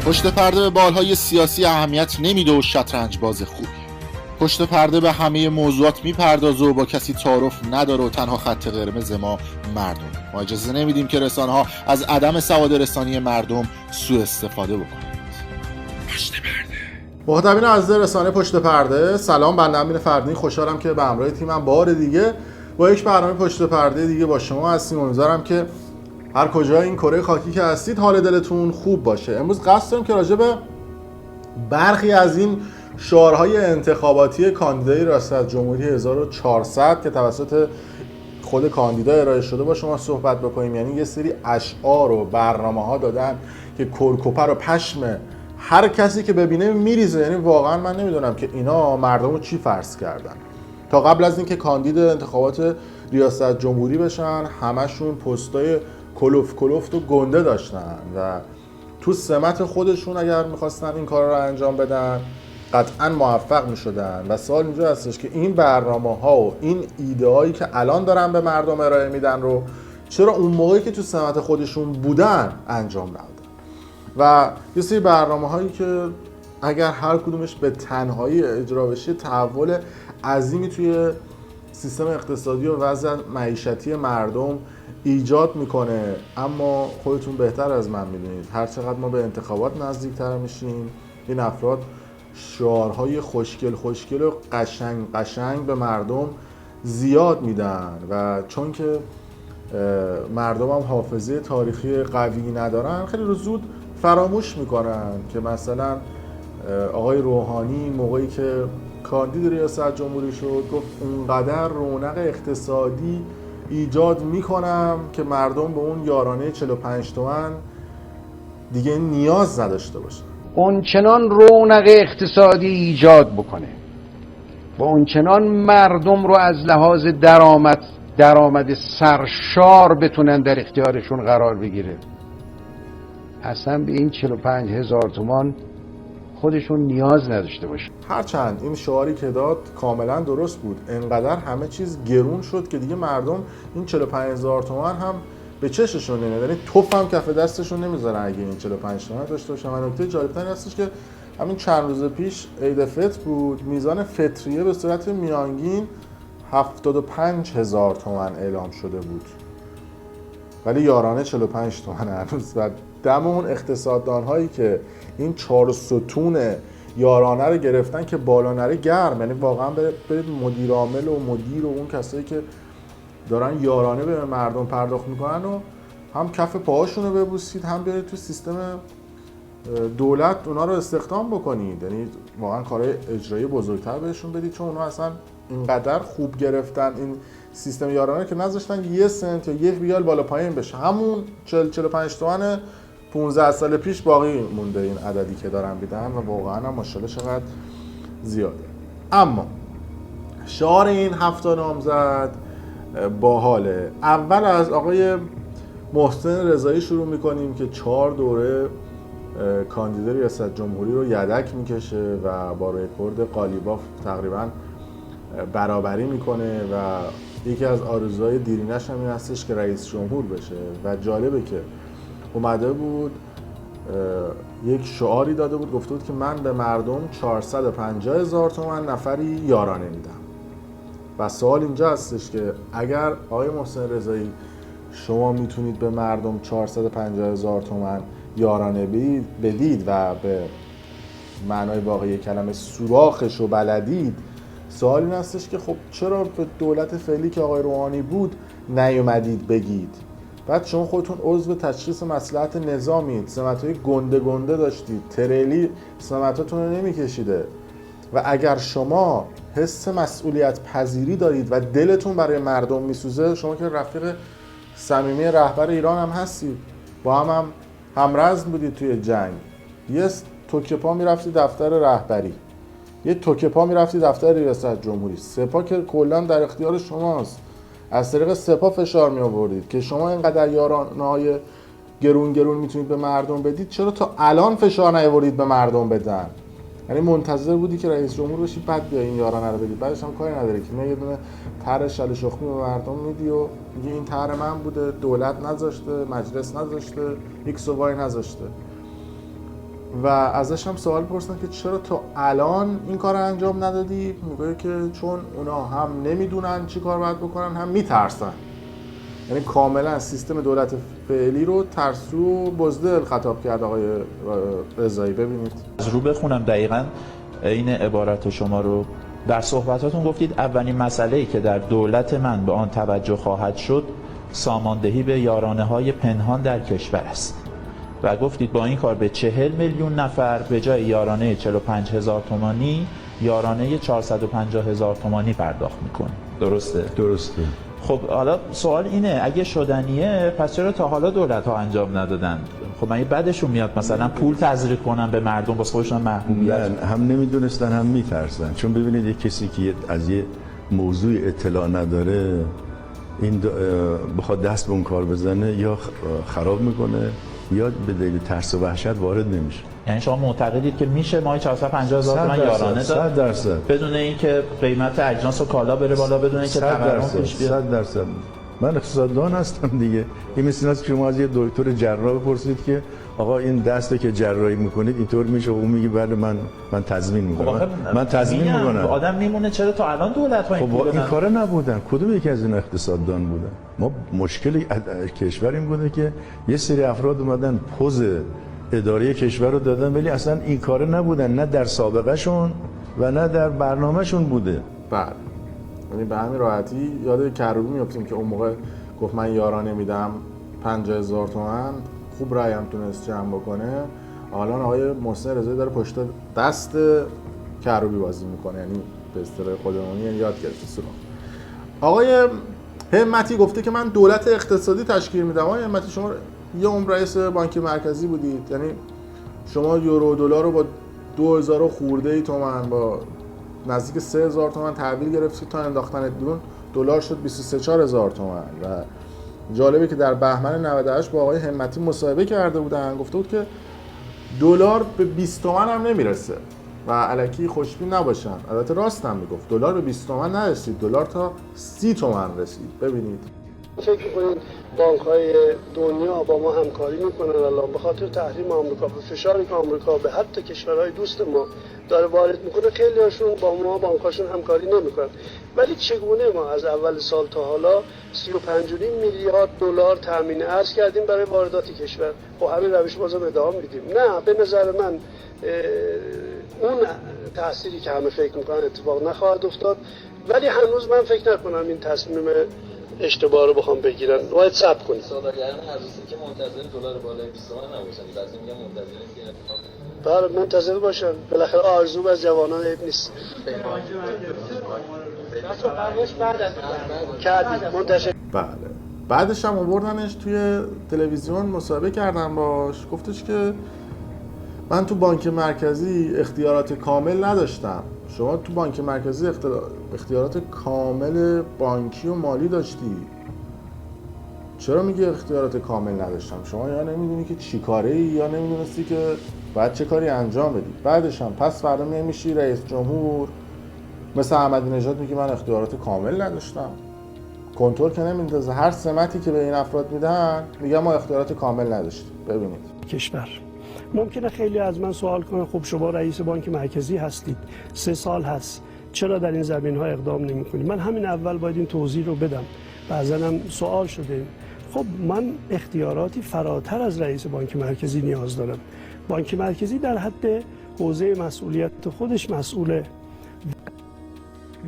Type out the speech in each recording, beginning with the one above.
پشت پرده به بالهای سیاسی اهمیت نمیده و شطرنج باز خوبی. پشت پرده به همه موضوعات میپردازه و با کسی تعارف نداره و تنها خط قرمز ما مردم. ما اجازه نمیدیم که رسانه‌ها از عدم سواد رسانی مردم سوء استفاده بکنند. پشت پرده. مخاطبین عزیز رسانه پشت پرده، سلام. بنده امین فردین، خوشحالم که به همراه تیمم بار دیگه با یک برنامه پشت پرده دیگه با شما هستیم. امیدوارم که هر کجای این کره خاکی که هستید حال دلتون خوب باشه. امروز قصد داریم که راجع به برخی از این شعارهای انتخاباتی کاندیدای ریاست جمهوری 1400 که توسط خود کاندیدا ارائه شده با شما صحبت بکنیم. یعنی یه سری اشعار و برنامه‌ها دادن که کرکوپر و پشم هر کسی که ببینه میریزه. یعنی واقعا من نمیدونم که اینا مردمو چی فرض کردن. تا قبل از اینکه کاندید انتخابات ریاست جمهوری بشن همشون پستای کلفت و گنده داشتن و تو سمت خودشون اگر میخواستن این کار رو انجام بدن قطعا موفق میشدن. و سوال اینجا هستش که این برنامه ها و این ایده هایی که الان دارن به مردم ارائه میدن رو چرا اون موقعی که تو سمت خودشون بودن انجام ندادن؟ و یه سری برنامه هایی که اگر هر کدومش به تنهایی اجرا بشه تحول عظیمی توی سیستم اقتصادی و وضع معیشتی مردم ایجاد میکنه. اما خودتون بهتر از من میدونید هر چقدر ما به انتخابات نزدیکتر میشیم این افراد شعارهای خوشگل و قشنگ به مردم زیاد میدن و چون که مردم هم حافظه تاریخی قوی ندارن خیلی رو زود فراموش میکنن که مثلا آقای روحانی موقعی که کاندید ریاست جمهوری شد گفت اونقدر رونق اقتصادی ایجاد میکنم که مردم به اون یارانه 45 تومن دیگه نیاز نداشته باشن. اونچنان رونق اقتصادی ایجاد بکنه و اونچنان مردم رو از لحاظ درآمد سرشار بتونن در اختیارشون قرار بگیره. اصلا به این 45,000 تومان خودشون نیاز نداشته باشه. هرچند این شعاری که داد کاملا درست بود، انقدر همه چیز گرون شد که دیگه مردم این 45,000 تومان هم به چششون نمیاد. یعنی توف هم کف دستشون نمیذارن اگه این 45 تومان داشته باشن. و نکته جالب‌تر هستش که همین چند روز پیش عید فطر بود، میزان فطریه به صورت میانگین 75,000 تومان اعلام شده بود ولی یارانه 45 تومان هنوز. و دم اون اقتصاددان هایی که این 4 ستون یارانه رو گرفتن که بالا نره گرم. یعنی واقعا برید مدیر عامل و مدیر و اون کسایی که دارن یارانه به مردم پرداخت میکنن و هم کف پاهاشون رو ببوسید هم برید تو سیستم دولت اونا رو استخدام بکنید. یعنی واقعا کارهای اجرایی بزرگتر بهشون بدید، چون اونا اصلا اینقدر خوب گرفتن این سیستم یارانه که نذاشتن 1 سنت یا 1 ریال بالا پایین بشه. همون 45 تومن 15 سال پیش باقی مونده این عددی که دارن میدن و واقعا هم ماشاءالله چقدر زیاده. اما شعار این 7 نامزد باحاله. اول از آقای محسن رضایی شروع میکنیم که 4 دوره کاندیدای ریاست جمهوری رو یدک میکشه و با رکورد قالیباف تقریبا برابری میکنه و یکی از آرزوهای دیرینش هم این هستش که رئیس جمهور بشه. و جالبه که اومده بود یک شعاری داده بود، گفته بود که من به مردم 450,000 تومان نفری یارانه میدم. و سوال اینجا هستش که اگر آقای محسن رضایی شما میتونید به مردم 450,000 تومان یارانه بدید و به معنای واقعی کلمه سوراخش رو بلدید، سوال این هستش که خب چرا به دولت فعلی که آقای روحانی بود نیومدید بگید؟ بعد شما خودتون عضو تشخیص مصلحت نظامید، سمت‌های گنده داشتید، تریلی سمتاتون رو نمی‌کشیده. و اگر شما حس مسئولیت پذیری دارید و دلتون برای مردم میسوزه، شما که رفیق صمیمی رهبر ایران هم هستید، با هم همرزم بودید توی جنگ، یه توکه پا میرفتی دفتر رهبری، یه توکه پا میرفتی دفتر ریاست جمهوری، سپاه که کلا در اختیار شماست، از طریق سپاه فشار می آوردید که شما اینقدر یارانه‌های گرون میتونید به مردم بدید، چرا تا الان فشار نیاوردید به مردم بدن؟ یعنی منتظر بودی که رئیس جمهور بشی بعد بیا این یارانه رو بدید. بعدش هم کاری نداره که یه دونه طرح شل شخمی به مردم میدی و میگی این طرح من بوده، دولت نذاشته، مجلس نذاشته، ایکس و وای نذاشته. و ازش هم سوال پرسیدن که چرا تا الان این کار رو انجام ندادی؟ میگه که چون اونا هم نمیدونن چی کار باید بکنن، هم میترسن. یعنی کاملا سیستم دولت فعلی رو ترسو و بزدل خطاب کرد آقای رضایی. ببینید از رو بخونم دقیقاً این عبارت شما رو. در صحبتاتون گفتید اولین مسئله‌ای که در دولت من به آن توجه خواهد شد ساماندهی به یارانه‌های پنهان در کشور است و گفتید با این کار به 40 میلیون نفر به جای یارانه 45,000 تومانی یارانه 450,000 تومانی پرداخت میکنه. درسته؟ درسته. خب حالا سوال اینه اگه شدنیه پس چرا تا حالا دولت ها انجام ندادن؟ خب من بعدشون میاد مثلا پول تزریق کنن به مردم واسه خودشون محبوبیت؟ نه، هم نمیدونستن هم میترسن. چون ببینید یک کسی که از یه موضوع اطلاع نداره این بخواد دست به اون کار بزنه یا خراب میکنه یا به دلیل ترس و وحشت وارد نمیشه. یعنی شما معتقدید که میشه ماهی 450,000 تومان یارانه داد 100% بدون اینکه قیمت اجناس و کالا بره بالا، بدون اینکه تورم پیش بیاد؟ 100%. من اقتصاددان هستم دیگه. این مثل اینه که شما از یه دکتر جراح بپرسید که آقا این دسته که جراحی میکنید اینطور میشه، اون میگه بله من تضمین میکنم. من تضمین میکنم. آدم میمونه چرا تا الان دولت ها خب این کارا نبودن. کدوم یکی از این اقتصاددان بودن؟ ما مشکل کشور این بوده که یه سری افراد اومدن پوز اداره کشور رو دادن ولی اصلا این کارا نبودن، نه در سابقه شون و نه در برنامه‌شون بوده. بله، یعنی به همین راحتی یاد کروبی میافتیم که اون موقع گفت من یارانه میدم 50,000 تومان، خوب رأی هم تونست جمع بکنه. الان آقای محسن رضایی داره پشت دست کروبی بازی میکنه، یعنی به اصطلاح خودمونی یعنی یاد گرفته سراغ. آقای همتی گفته که من دولت اقتصادی تشکیل میدم. آقای همتی شما یه عمر رئیس بانک مرکزی بودید، یعنی شما یورو و دلار رو با 2000 خورده ای تومان با نزدیک 3000 تومان تحویل گرفتید تا انداختنت بیرون دلار شد 23,000 تومان. و جالبه که در بهمن 98 با آقای همتی مصاحبه کرده بودن، گفته بود که دلار به 20 تومان هم نمیرسه و الکی خوشبین نباشن. البته راست هم میگفت، دلار به 20 تومان نرسید، دلار تا 30 تومان رسید. ببینید فکر می‌کنید بانک‌های دنیا با ما همکاری میکنن الان به خاطر تحریم آمریکا و فشاری که آمریکا به حتی کشورهای دوست ما داره وارد میکنه؟ خیلی هاشون با ما بانک‌هاشون همکاری نمیکنن. ولی چگونه ما از اول سال تا حالا 35.5 میلیارد دلار تامین ارز کردیم برای واردات کشور؟ با همین روش بازم ادامه میدیم؟ نه، به نظر من اون تأثیری که همه فکر میکنن اتفاق نخواهد افتاد. ولی هنوز من فکر نکنم این تصمیم اشتباه رو بخوام بگیرن. باید صبر کنید. سوداگران ارزی که منتظر دلار بالای 20 تومان نباشن، بعضی میگن منتظر که اتفاق بله منتظر باشن. بالاخره آرزو از جوانان عیب نیست. بله. بعدش هم آوردنش توی تلویزیون مصاحبه کردن باش، گفتش که من تو بانک مرکزی اختیارات کامل نداشتم. شما تو بانک مرکزی اختیارات کامل بانکی و مالی داشتی، چرا میگی اختیارات کامل نداشتم؟ شما یا نمیدونی که چی کاره ای یا نمیدونستی که باید چه کاری انجام بدی. بعدش هم پس فردا میشی رئیس جمهور مثل احمدی نژاد میگی من اختیارات کامل نداشتم. کنترل که نمیندازه، هر سمتی که به این افراد میدن میگن ما اختیارات کامل نداشتیم. ببینید کشور ممکنه خیلی از من سوال کنن خب شما رئیس بانک مرکزی هستید، 3 سال هست، چرا در این زمین‌ها اقدام نمی‌کنید؟ من همین اول باید این توضیح رو بدم. بعضا هم سوال شده خب من اختیاراتی فراتر از رئیس بانک مرکزی نیاز دارم. بانک مرکزی در حد حوزه مسئولیت خودش مسئوله،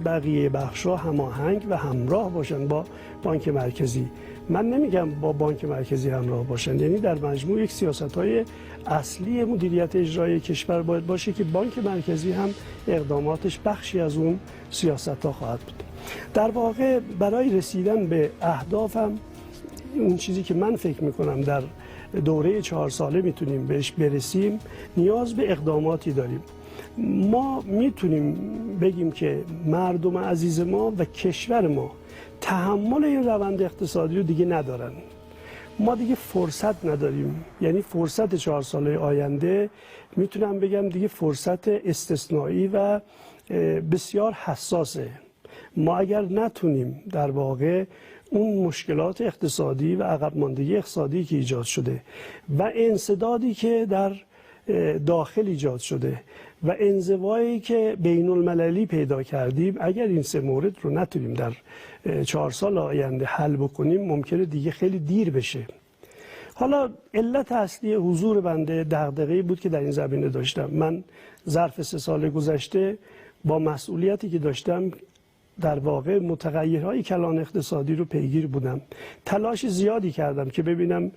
بقیه بخش‌ها هماهنگ و همراه باشن با بانک مرکزی. من نمیگم با بانک مرکزی همراه باشن، یعنی در مجموع یک سیاست‌های اصلی مدیریت اجرایی کشور باید باشه که بانک مرکزی هم اقداماتش بخشی از اون سیاست‌ها خواهد بود. در واقع برای رسیدن به اهدافم اون چیزی که من فکر می‌کنم در دوره 4 ساله میتونیم بهش برسیم، نیاز به اقداماتی داریم. ما میتونیم بگیم که مردم عزیز ما و کشور ما تحمل این روند اقتصادی رو دیگه ندارن. ما دیگه فرصت نداریم، یعنی فرصت 4 ساله آینده میتونم بگم دیگه فرصت استثنایی و بسیار حساسه. ما اگر نتونیم در واقع اون مشکلات اقتصادی و عقب ماندگی اقتصادی که ایجاد شده و انسدادی که در داخل ایجاد شده و انزوایی که بین المللی پیدا کردیم، اگر این 3 مورد رو نتونیم در 4 سال آینده حل بکنیم ممکنه دیگه خیلی دیر بشه. حالا علت اصلی حضور بنده دغدغه‌ای بود که در این زمینه داشتم. من ظرف 3 سال گذشته با مسئولیتی که داشتم در واقع متغیرهای کلان اقتصادی رو پیگیر بودم. تلاش زیادی کردم که ببینم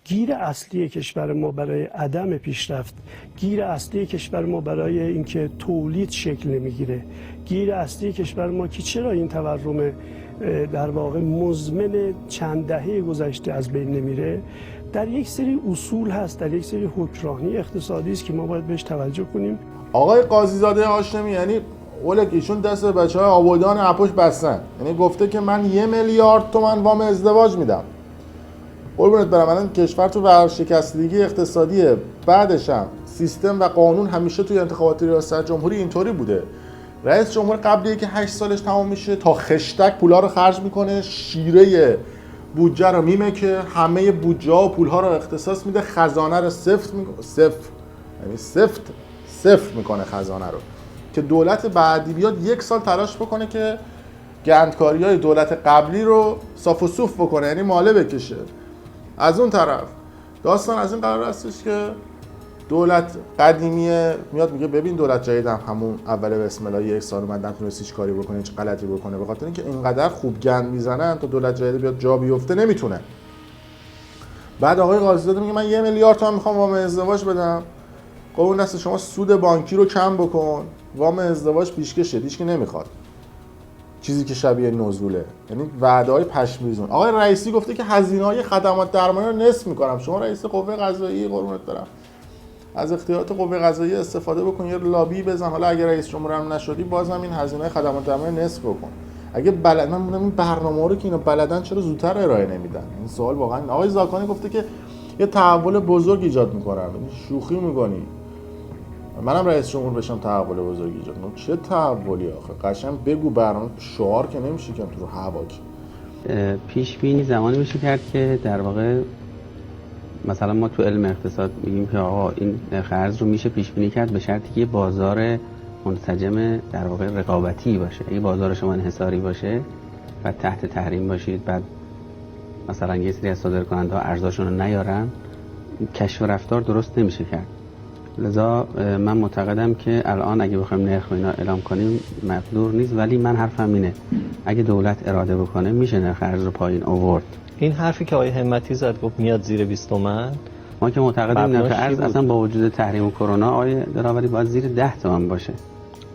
گیر اصلی کشور ما برای عدم پیشرفت، گیر اصلی کشور ما برای اینکه تولید شکل نمیگیره، گیر اصلی کشور ما که چرا این تورم در واقع مزمن چند دهه گذشته از بین نمیره، در یک سری اصول هست، در یک سری حکمرانی اقتصادی است که ما باید بهش توجه کنیم. آقای قاضیزاده هاشمی یعنی اولک ایشون دست بچهای آبادان اپوش بستن، یعنی گفته که من 1 میلیارد تومان وام ازدواج میدم. قربونت برم، الان کشور تو ورشکستگی اقتصادیه، بعدش هم سیستم و قانون همیشه توی انتخابات ریاست جمهوری اینطوری بوده. رئیس جمهور قبلی که 8 سالش تمام میشه تا خشتک پولا رو خرج میکنه، شیره بودجه رو میمکه، همه بودجه و پولها رو اختصاص میده، خزانه رو صفر میکنه خزانه رو، که دولت بعدی بیاد 1 سال تلاش بکنه که گندکاری‌های دولت قبلی رو صاف و صوف بکنه، یعنی ماله بکشه. از اون طرف داستان از این قرار هستش که دولت قدیمیه میاد میگه ببین دولت جدیدم همون اول بسم الله 1 سال اومد نتونست هیچ کاری بکنه، هیچ غلطی بکنه، به خاطر اینکه اینقدر خوب گند میزنن تا دولت جدید بیاد جا بیفته نمیتونه. بعد آقای قاضیزاده میگه من 1 میلیارد تومان میخوام وام ازدواج بدم. قبول دست شما سود بانکی رو کم بکن، وام ازدواج پیشکش شد، هیچ کی نمیخواد. چیزی که شبیه نزوله، یعنی وعده‌های پشم‌ریزون. آقای رئیسی گفته که هزینه‌های خدمات درمانی رو نصف می‌کنم. شما رئیس قوه قضاییه، قربونت برم، از اختیارات قوه قضاییه استفاده بکن، یه لابی بزن. حالا اگه رئیس جمهور هم نشدی بازم این هزینه خدمات درمانی نصف بکن. اگه بلد، من میگم این برنامه‌ها رو که اینا بلدن چرا زودتر ارائه نمیدن؟ این سوال واقعا. آقای زاکانی گفته که یه تحول بزرگ ایجاد می‌کنم. یعنی شوخی می‌کنی؟ منم رئیس جمهور بشم تحول بزرگی ایجاد کنم. چه تحولی آخه؟ قشنگ بگو، برنامه شعار که نمیشه که تو رو هوا که. پیش بینی زمانی میشه کرد که در واقع مثلا ما تو علم اقتصاد میگیم که آقا این نرخ ارز رو میشه پیش بینی کرد به شرطی که بازار منسجم در واقع رقابتی باشه. اگه بازار شما انحصاری باشه و تحت تحریم باشید، بعد مثلا یه سری از صادرکننده‌ها ارزششون رو نیارن، کشف و رفتار درست نمیشه کرد. لذا من معتقدم که الان اگه بخوایم نرخ اینا اعلام کنیم مقدور نیست، ولی من حرفم اینه اگه دولت اراده بکنه میشه نرخ ارز رو پایین آورد. این حرفی که آقای همتی زد گفت میاد زیر 20 تومن، ما که معتقدیم نرخ ارز اصلا با وجود تحریم کرونا آقای دراوری باید زیر 10 تومن باشه.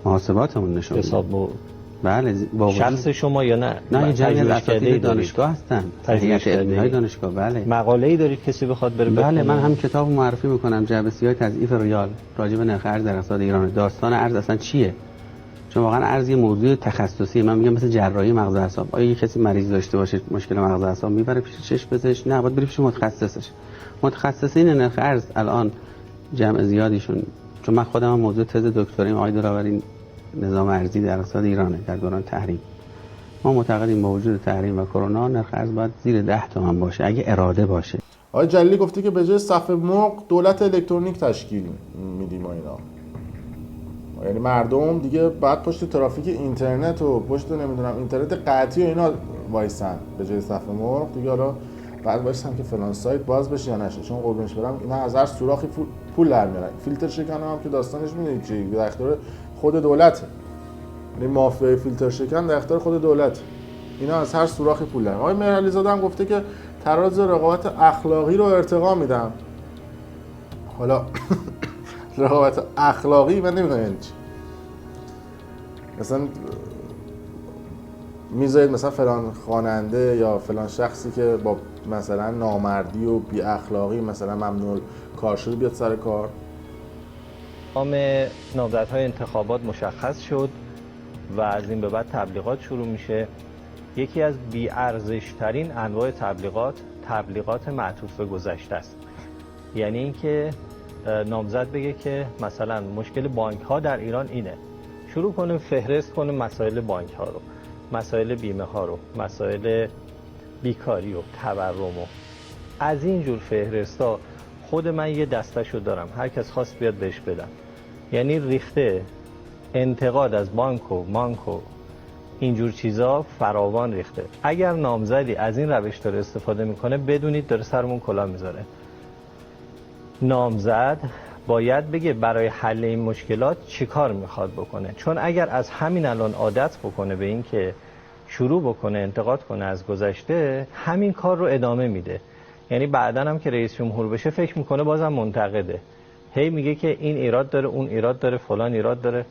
محاسباتمون نشون میده. حساب بله با شخص شما یا نه؟ نه یه جمعی از اساتید دانشگاه هستن، هیئت علمی‌های دانشگاه. بله. مقاله‌ای دارید کسی بخواد بره بخونه؟ بله، من هم کتاب معرفی میکنم، جعبه‌سیاه تضعیف ریال راجع به نرخ ارز در اقتصاد ایران. داستان ارز اصلا چیه؟ چون واقعا ارز یه موضوع تخصصی. من میگم مثل جراحی مغز و اعصاب. آیا یه کسی مریض داشته باشه مشکل مغز و اعصاب میبره پیش چشم پزشک؟ نه، باید بره پیش متخصصش. متخصصین نرخ ارز الان جمع زیادیشون، چون من خودم موضوع تز دکتریم آقای دراوری نظام ارزی در اقتصاد ایرانه در دوران تحریم. ما معتقدیم با وجود تحریم و کرونا نرخ ارز باید زیر 10 تومن باشه اگه اراده باشه. آقای جلیلی گفته که به جای صفحه مرغ دولت الکترونیک تشکیل میدیم و اینا. یعنی مردم دیگه بعد پشت ترافیک اینترنت و پشت نمیدونم اینترنت قطعی و اینا وایسن به جای صفحه مرغ دیگه. حالا بعد وایسن که فلان سایت باز بشه یا نشه، چون قربونش برم اینا از هر سوراخی پول در میارن. فیلتر شکن هم که داستانش میدونید چی، در اختیار خود دولته. یعنی مافیای فیلتر شکن در اختیار خود دولته. اینا از هر سوراخی پول در میارن. آقای مهرعلیزاده هم گفته که تراز رقابت اخلاقی رو ارتقا میدم. حالا رقابت اخلاقی من نمیدونم یعنی چی. مثلا میذارید مثلا فلان خواننده یا فلان شخصی که با مثلا نامردی و بی اخلاقی مثلا ممنوع کار شده بیاد سر کار. نام نامزدهای انتخابات مشخص شد و از این به بعد تبلیغات شروع میشه. یکی از بی ارزش ترین انواع تبلیغات معطوف به گذشته است. یعنی اینکه نامزد بگه که مثلا مشکل بانک ها در ایران اینه، شروع کنه فهرست کنه مسائل بانک ها رو، مسائل بیمه ها رو، مسائل بیکاری و تورم و از این جور فهرستا خود من یه دستشو دارم، هر کس خواست بیاد بهش بدم. یعنی ریخته انتقاد از بانک و اینجور چیزا فراوان ریخته. اگر نامزدی از این روش داره استفاده میکنه بدونید داره سرمون کلاه میذاره. نامزد باید بگه برای حل این مشکلات چی کار میخواد بکنه، چون اگر از همین الان عادت بکنه به این که شروع بکنه انتقاد کنه از گذشته، همین کار رو ادامه میده. یعنی بعدن هم که رئیس جمهور بشه فکر میکنه بازم منتقده، هی میگه که این ایراد داره، اون ایراد داره، فلان ایراد داره.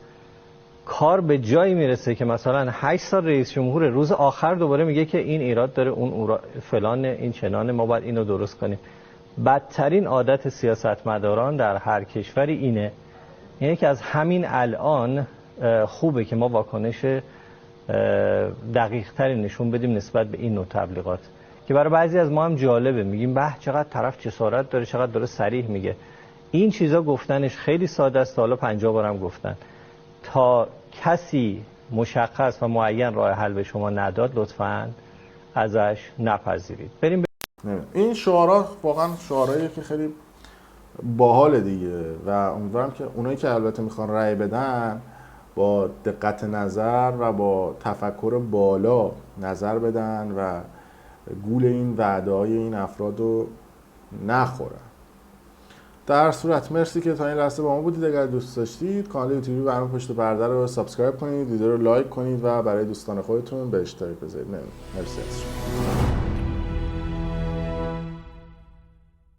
کار به جایی میرسه که مثلا 8 سال رئیس جمهور، روز آخر دوباره میگه که این ایراد داره، اون فلان، این چنانه، ما باید اینو درست کنیم. بدترین عادت سیاستمداران در هر کشوری اینه. یعنی که از همین الان خوبه که ما واکنش دقیق تری نشون بدیم نسبت به این نوع تبلیغات که برای بعضی از ما هم جالبه. میگیم به چقدر طرف جسارت داره، چقدر داره صریح میگه. این چیزا گفتنش خیلی ساده است، حالا 50 بارم گفتن. تا کسی مشخص و معین راه حل به شما نداد لطفاً ازش نپذیرید. بریم این شعارها واقعا شعارهایی که خیلی باحاله دیگه و امیدوارم که اونایی که البته میخوان رأی بدن با دقت نظر و با تفکر بالا نظر بدن و گول این وعده‌های این افراد رو نخورن. در صورت مرسی که تا این لحظه با ما بودید. اگر دوست داشتید کانال یوتیوبی برنامه پشت پرده رو سابسکرایب کنید، ویدیو رو لایک کنید و برای دوستان خودتون به اشتراک بذارید. مرسی از شما.